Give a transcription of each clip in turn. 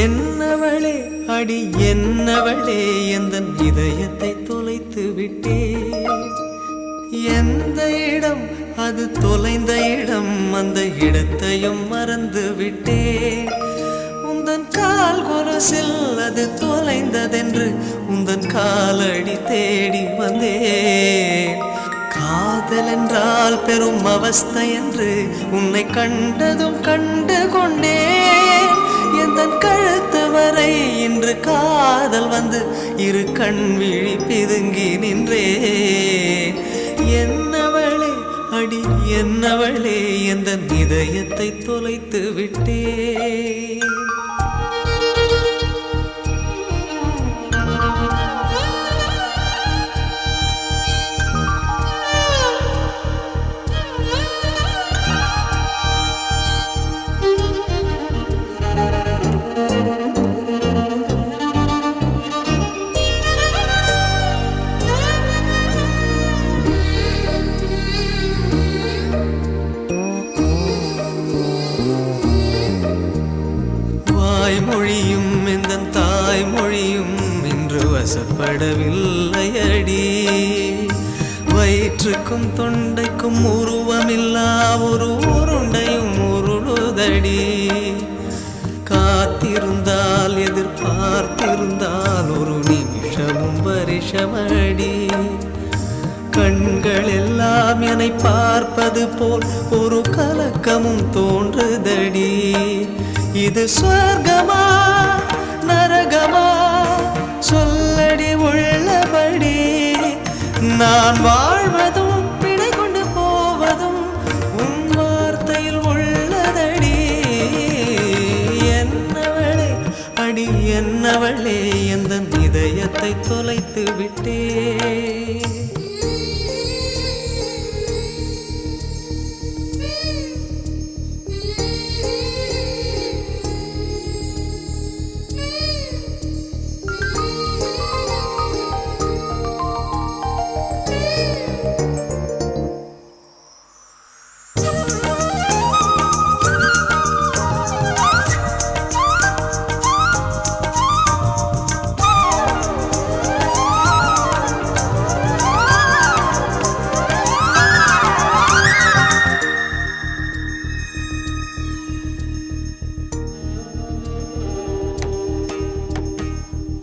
என்னவளே அடி என்னவளே எந்தன் இதயத்தை தொலைத்து விட்டே. எந்த இடம் அது தொலைந்த இடம், அந்த இடத்தையும் மறந்து விட்டே. உந்தன் கால் கொலுசில் அது தொலைந்ததென்று உந்தன் காலடி தேடி வந்தேன். காதல் என்றால் பெரும் அவஸ்தை என்று உன்னை கண்டதும் கண்டு கொண்டேன். எந்தன் கழுத்து வரை இன்று காதல் வந்து இரு கண் விழி பிதுங்கி நின்றேன். என்னவளே அடி என்னவளே எந்தன் இதயத்தை தொலைத்து விட்டேன். மொழியும் இந்த தாய்மொழியும் இன்று வசப்படவில்லையடி. வயிற்றுக்கும் தொண்டைக்கும் உருவமில்லா ஒரு உருண்டையும் உருளுதடி. காத்திருந்தால் எதிர்பார்த்திருந்தால் ஒரு நிமிஷமும் வருஷமடி. கண்கள் எல்லாம் என்னை பார்ப்பது போல் ஒரு கலக்கமும் தோன்றுதடி. இது சொர்க்கமா நரகமா சொல்லடி உள்ளபடி. நான் வாழ்வதும் பிழை கொண்டு போவதும் உன் வார்த்தையில் உள்ளதடி. என்னவளே அடி என்னவளே எந்தன் இதயத்தை தொலைத்து விட்டே.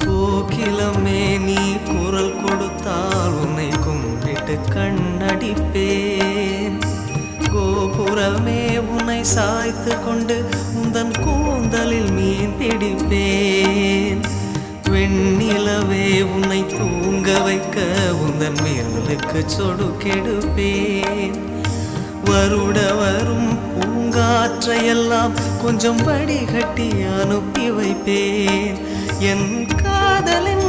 கோகிலமே நீ குரல் கொடுத்தால் உன்னை கும்பிட்டு கண்ணடிப்பேன். கோபுரமே உன்னை சாய்த்து கொண்டு உந்தன் கூந்தலில் மீன் பிடிப்பேன். வெண்ணிலவே உன்னை தூங்க வைக்க உந்தன் விரலுக்கு சொடுக்கெடுப்பேன். வருட வரும் பூங்காற்றையெல்லாம் கொஞ்சம் வடிகட்டி அனுப்பி வைப்பேன். என் காதலின்